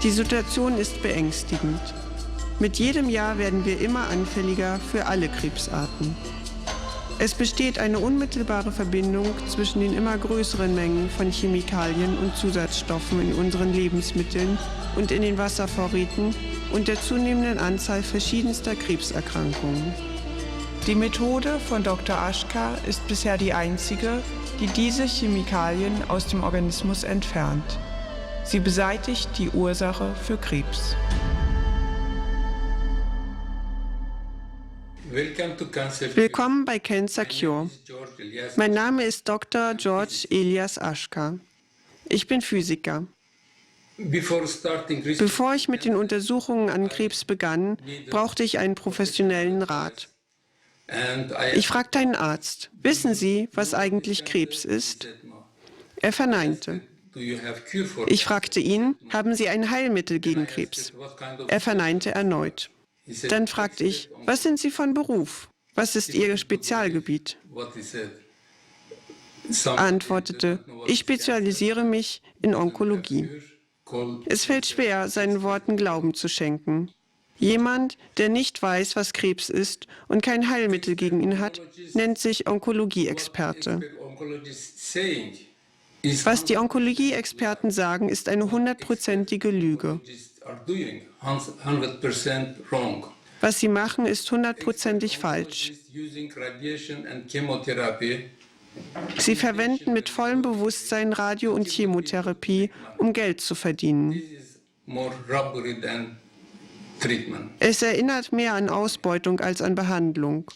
Die Situation ist beängstigend. Mit jedem Jahr werden wir immer anfälliger für alle Krebsarten. Es besteht eine unmittelbare Verbindung zwischen den immer größeren Mengen von Chemikalien und Zusatzstoffen in unseren Lebensmitteln und in den Wasservorräten und der zunehmenden Anzahl verschiedenster Krebserkrankungen. Die Methode von Dr. Ashkar ist bisher die einzige, die diese Chemikalien aus dem Organismus entfernt. Sie beseitigt die Ursache für Krebs. Willkommen bei Cancer Cure. Mein Name ist Dr. George Elias Ashkar. Ich bin Physiker. Bevor ich mit den Untersuchungen an Krebs begann, brauchte ich einen professionellen Rat. Ich fragte einen Arzt, wissen Sie, was eigentlich Krebs ist? Er verneinte. Ich fragte ihn, haben Sie ein Heilmittel gegen Krebs? Er verneinte erneut. Dann fragte ich, was sind Sie von Beruf? Was ist Ihr Spezialgebiet? Er antwortete, ich spezialisiere mich in Onkologie. Es fällt schwer, seinen Worten Glauben zu schenken. Jemand, der nicht weiß, was Krebs ist und kein Heilmittel gegen ihn hat, nennt sich Onkologie-Experte. Was die Onkologie-Experten sagen, ist eine 100%ige Lüge. Was sie machen, ist 100%ig falsch. Sie verwenden mit vollem Bewusstsein Radio- und Chemotherapie, um Geld zu verdienen. Es erinnert mehr an Ausbeutung als an Behandlung.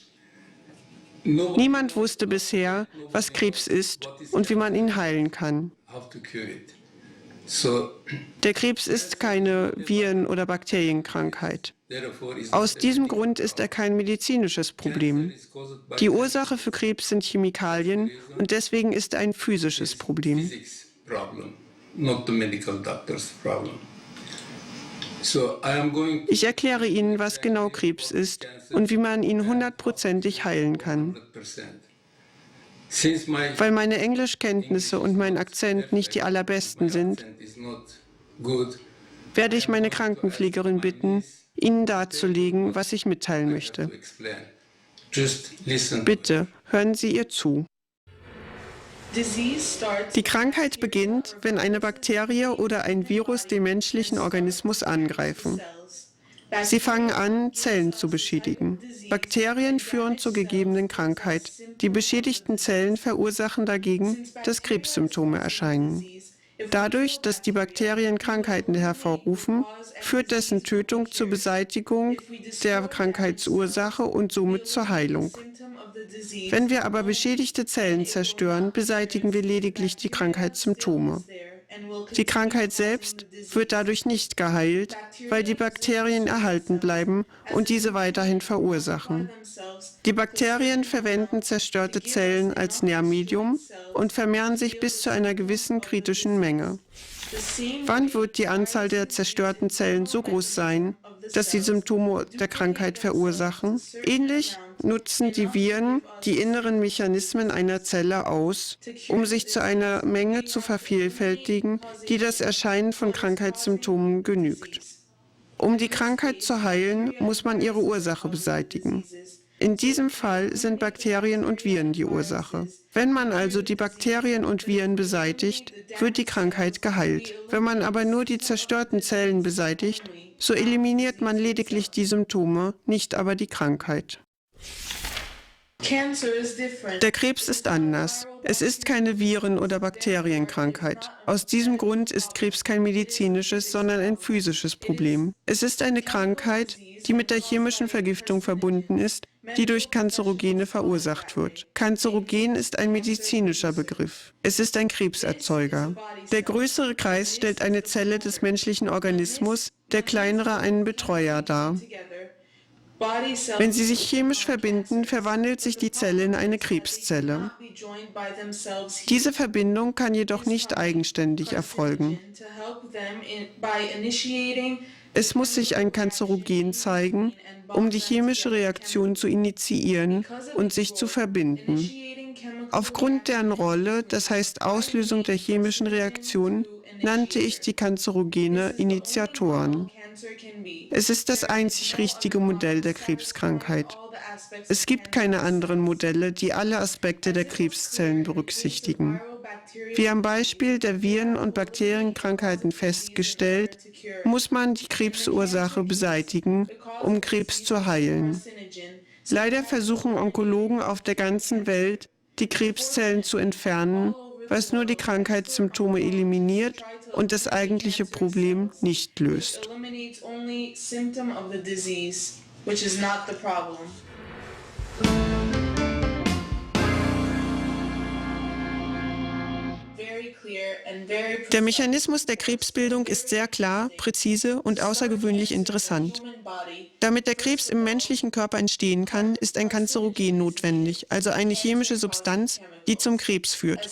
Niemand wusste bisher, was Krebs ist und wie man ihn heilen kann. Der Krebs ist keine Viren- oder Bakterienkrankheit. Aus diesem Grund ist er kein medizinisches Problem. Die Ursache für Krebs sind Chemikalien und deswegen ist er ein physisches Problem. Ich erkläre Ihnen, was genau Krebs ist und wie man ihn 100%ig heilen kann. Weil meine Englischkenntnisse und mein Akzent nicht die allerbesten sind, werde ich meine Krankenpflegerin bitten, Ihnen darzulegen, was ich mitteilen möchte. Bitte, hören Sie ihr zu. Die Krankheit beginnt, wenn eine Bakterie oder ein Virus den menschlichen Organismus angreifen. Sie fangen an, Zellen zu beschädigen. Bakterien führen zur gegebenen Krankheit. Die beschädigten Zellen verursachen dagegen, dass Krebssymptome erscheinen. Dadurch, dass die Bakterien Krankheiten hervorrufen, führt dessen Tötung zur Beseitigung der Krankheitsursache und somit zur Heilung. Wenn wir aber beschädigte Zellen zerstören, beseitigen wir lediglich die Krankheitssymptome. Die Krankheit selbst wird dadurch nicht geheilt, weil die Bakterien erhalten bleiben und diese weiterhin verursachen. Die Bakterien verwenden zerstörte Zellen als Nährmedium und vermehren sich bis zu einer gewissen kritischen Menge. Wann wird die Anzahl der zerstörten Zellen so groß sein, dass sie Symptome der Krankheit verursachen? Ähnlich nutzen die Viren die inneren Mechanismen einer Zelle aus, um sich zu einer Menge zu vervielfältigen, die das Erscheinen von Krankheitssymptomen genügt. Um die Krankheit zu heilen, muss man ihre Ursache beseitigen. In diesem Fall sind Bakterien und Viren die Ursache. Wenn man also die Bakterien und Viren beseitigt, wird die Krankheit geheilt. Wenn man aber nur die zerstörten Zellen beseitigt, so eliminiert man lediglich die Symptome, nicht aber die Krankheit. Der Krebs ist anders. Es ist keine Viren- oder Bakterienkrankheit. Aus diesem Grund ist Krebs kein medizinisches, sondern ein physisches Problem. Es ist eine Krankheit, die mit der chemischen Vergiftung verbunden ist, die durch Kanzerogene verursacht wird. Kanzerogen ist ein medizinischer Begriff. Es ist ein Krebserzeuger. Der größere Kreis stellt eine Zelle des menschlichen Organismus, der kleinere einen Betreuer dar. Wenn sie sich chemisch verbinden, verwandelt sich die Zelle in eine Krebszelle. Diese Verbindung kann jedoch nicht eigenständig erfolgen. Es muss sich ein Kanzerogen zeigen, um die chemische Reaktion zu initiieren und sich zu verbinden. Aufgrund deren Rolle, das heißt Auslösung der chemischen Reaktion, nannte ich die kanzerogene Initiatoren. Es ist das einzig richtige Modell der Krebskrankheit. Es gibt keine anderen Modelle, die alle Aspekte der Krebszellen berücksichtigen. Wie am Beispiel der Viren- und Bakterienkrankheiten festgestellt, muss man die Krebsursache beseitigen, um Krebs zu heilen. Leider versuchen Onkologen auf der ganzen Welt, die Krebszellen zu entfernen, was nur die Krankheitssymptome eliminiert und das eigentliche Problem nicht löst. Der Mechanismus der Krebsbildung ist sehr klar, präzise und außergewöhnlich interessant. Damit der Krebs im menschlichen Körper entstehen kann, ist ein Kanzerogen notwendig, also eine chemische Substanz, die zum Krebs führt.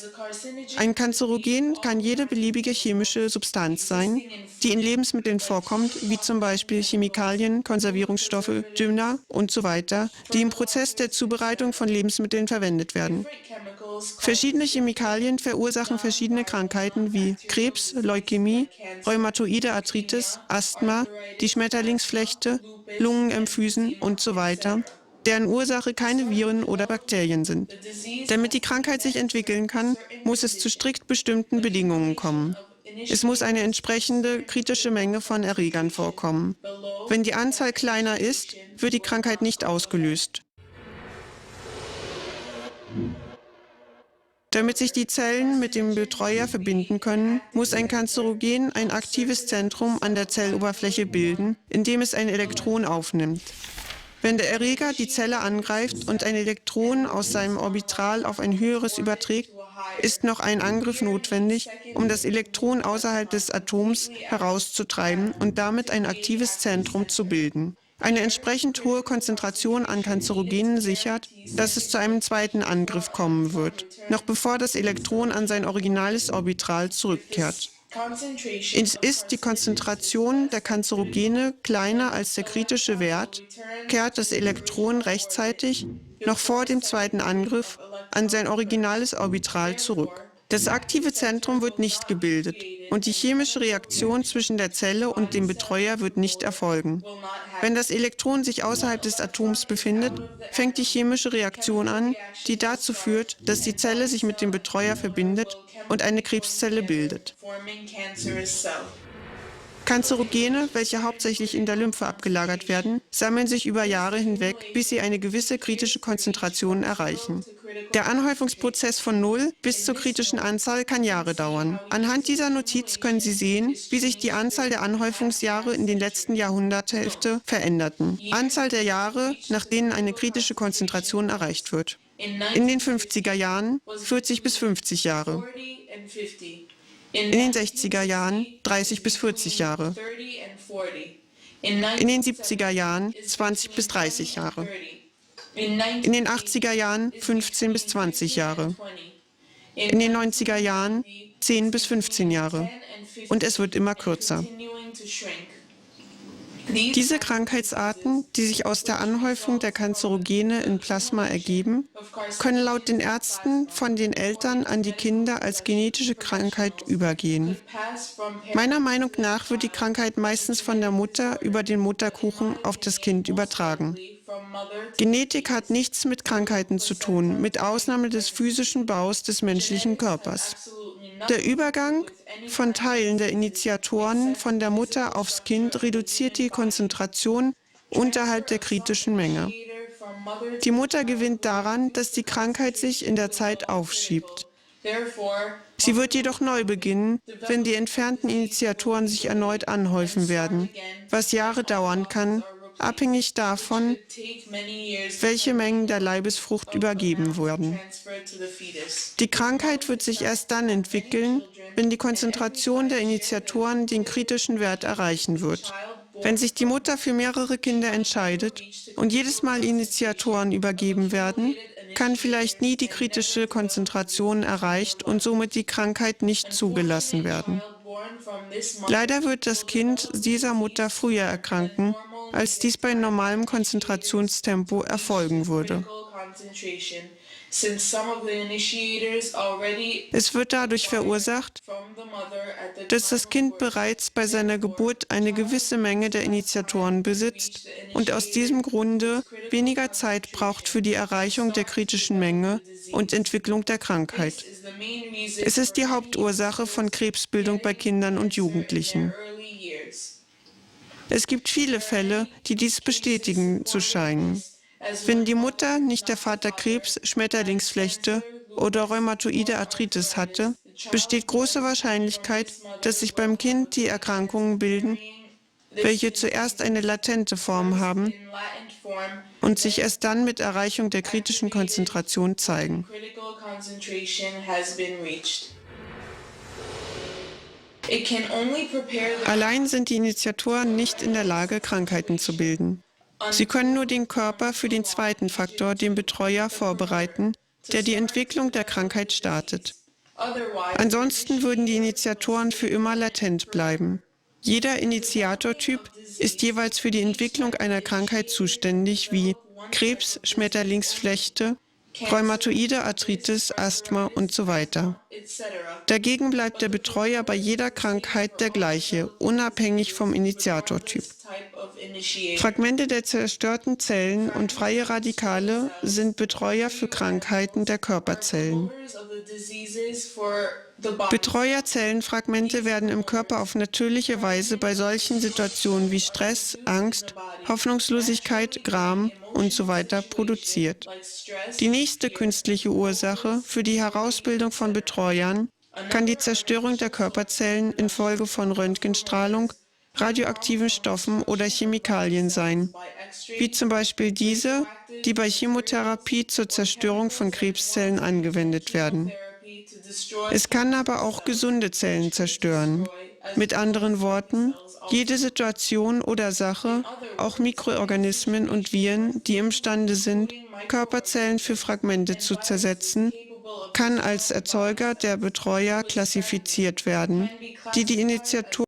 Ein Kanzerogen kann jede beliebige chemische Substanz sein, die in Lebensmitteln vorkommt, wie zum Beispiel Chemikalien, Konservierungsstoffe, Dünger und so weiter, die im Prozess der Zubereitung von Lebensmitteln verwendet werden. Verschiedene Chemikalien verursachen verschiedene Krankheiten wie Krebs, Leukämie, rheumatoide Arthritis, Asthma, die Schmetterlingsflechte, Lungenemphysen und so weiter, deren Ursache keine Viren oder Bakterien sind. Damit die Krankheit sich entwickeln kann, muss es zu strikt bestimmten Bedingungen kommen. Es muss eine entsprechende kritische Menge von Erregern vorkommen. Wenn die Anzahl kleiner ist, wird die Krankheit nicht ausgelöst. Damit sich die Zellen mit dem Betreuer verbinden können, muss ein Kanzerogen ein aktives Zentrum an der Zelloberfläche bilden, in dem es ein Elektron aufnimmt. Wenn der Erreger die Zelle angreift und ein Elektron aus seinem Orbital auf ein höheres überträgt, ist noch ein Angriff notwendig, um das Elektron außerhalb des Atoms herauszutreiben und damit ein aktives Zentrum zu bilden. Eine entsprechend hohe Konzentration an Kanzerogenen sichert, dass es zu einem zweiten Angriff kommen wird, noch bevor das Elektron an sein originales Orbital zurückkehrt. Ist die Konzentration der Kanzerogene kleiner als der kritische Wert, kehrt das Elektron rechtzeitig, noch vor dem zweiten Angriff, an sein originales Orbital zurück. Das aktive Zentrum wird nicht gebildet und die chemische Reaktion zwischen der Zelle und dem Betreuer wird nicht erfolgen. Wenn das Elektron sich außerhalb des Atoms befindet, fängt die chemische Reaktion an, die dazu führt, dass die Zelle sich mit dem Betreuer verbindet und eine Krebszelle bildet. Kanzerogene, welche hauptsächlich in der Lymphe abgelagert werden, sammeln sich über Jahre hinweg, bis sie eine gewisse kritische Konzentration erreichen. Der Anhäufungsprozess von 0 bis zur kritischen Anzahl kann Jahre dauern. Anhand dieser Notiz können Sie sehen, wie sich die Anzahl der Anhäufungsjahre in den letzten Jahrhunderthälfte veränderten. Anzahl der Jahre, nach denen eine kritische Konzentration erreicht wird. In den 50er Jahren 40 bis 50 Jahre. In den 60er Jahren 30 bis 40 Jahre. In den 70er Jahren 20 bis 30 Jahre. In den 80er Jahren 15 bis 20 Jahre. In den 90er Jahren 10 bis 15 Jahre. Und es wird immer kürzer. Diese Krankheitsarten, die sich aus der Anhäufung der Kanzerogene in Plasma ergeben, können laut den Ärzten von den Eltern an die Kinder als genetische Krankheit übergehen. Meiner Meinung nach wird die Krankheit meistens von der Mutter über den Mutterkuchen auf das Kind übertragen. Genetik hat nichts mit Krankheiten zu tun, mit Ausnahme des physischen Baus des menschlichen Körpers. Der Übergang von Teilen der Initiatoren von der Mutter aufs Kind reduziert die Konzentration unterhalb der kritischen Menge. Die Mutter gewinnt daran, dass die Krankheit sich in der Zeit aufschiebt. Sie wird jedoch neu beginnen, wenn die entfernten Initiatoren sich erneut anhäufen werden, was Jahre dauern kann, abhängig davon, welche Mengen der Leibesfrucht übergeben wurden. Die Krankheit wird sich erst dann entwickeln, wenn die Konzentration der Initiatoren den kritischen Wert erreichen wird. Wenn sich die Mutter für mehrere Kinder entscheidet und jedes Mal Initiatoren übergeben werden, kann vielleicht nie die kritische Konzentration erreicht und somit die Krankheit nicht zugelassen werden. Leider wird das Kind dieser Mutter früher erkranken, als dies bei normalem Konzentrationstempo erfolgen würde. Es wird dadurch verursacht, dass das Kind bereits bei seiner Geburt eine gewisse Menge der Initiatoren besitzt und aus diesem Grunde weniger Zeit braucht für die Erreichung der kritischen Menge und Entwicklung der Krankheit. Es ist die Hauptursache von Krebsbildung bei Kindern und Jugendlichen. Es gibt viele Fälle, die dies bestätigen zu scheinen. Wenn die Mutter, nicht der Vater Krebs, Schmetterlingsflechte oder rheumatoide Arthritis hatte, besteht große Wahrscheinlichkeit, dass sich beim Kind die Erkrankungen bilden, welche zuerst eine latente Form haben und sich erst dann mit Erreichung der kritischen Konzentration zeigen. Allein sind die Initiatoren nicht in der Lage, Krankheiten zu bilden. Sie können nur den Körper für den zweiten Faktor, den Betreuer, vorbereiten, der die Entwicklung der Krankheit startet. Ansonsten würden die Initiatoren für immer latent bleiben. Jeder Initiatortyp ist jeweils für die Entwicklung einer Krankheit zuständig, wie Krebs, Schmetterlingsflechte, rheumatoide Arthritis, Asthma und so weiter. Dagegen bleibt der Betreuer bei jeder Krankheit der gleiche, unabhängig vom Initiatortyp. Fragmente der zerstörten Zellen und freie Radikale sind Betreuer für Krankheiten der Körperzellen. Betreuerzellenfragmente werden im Körper auf natürliche Weise bei solchen Situationen wie Stress, Angst, Hoffnungslosigkeit, Gram usw. produziert. Die nächste künstliche Ursache für die Herausbildung von Betreuern kann die Zerstörung der Körperzellen infolge von Röntgenstrahlung, radioaktiven Stoffen oder Chemikalien sein, wie zum Beispiel diese, die bei Chemotherapie zur Zerstörung von Krebszellen angewendet werden. Es kann aber auch gesunde Zellen zerstören. Mit anderen Worten, jede Situation oder Sache, auch Mikroorganismen und Viren, die imstande sind, Körperzellen für Fragmente zu zersetzen, kann als Erzeuger der Betreuer klassifiziert werden, die die Initiatoren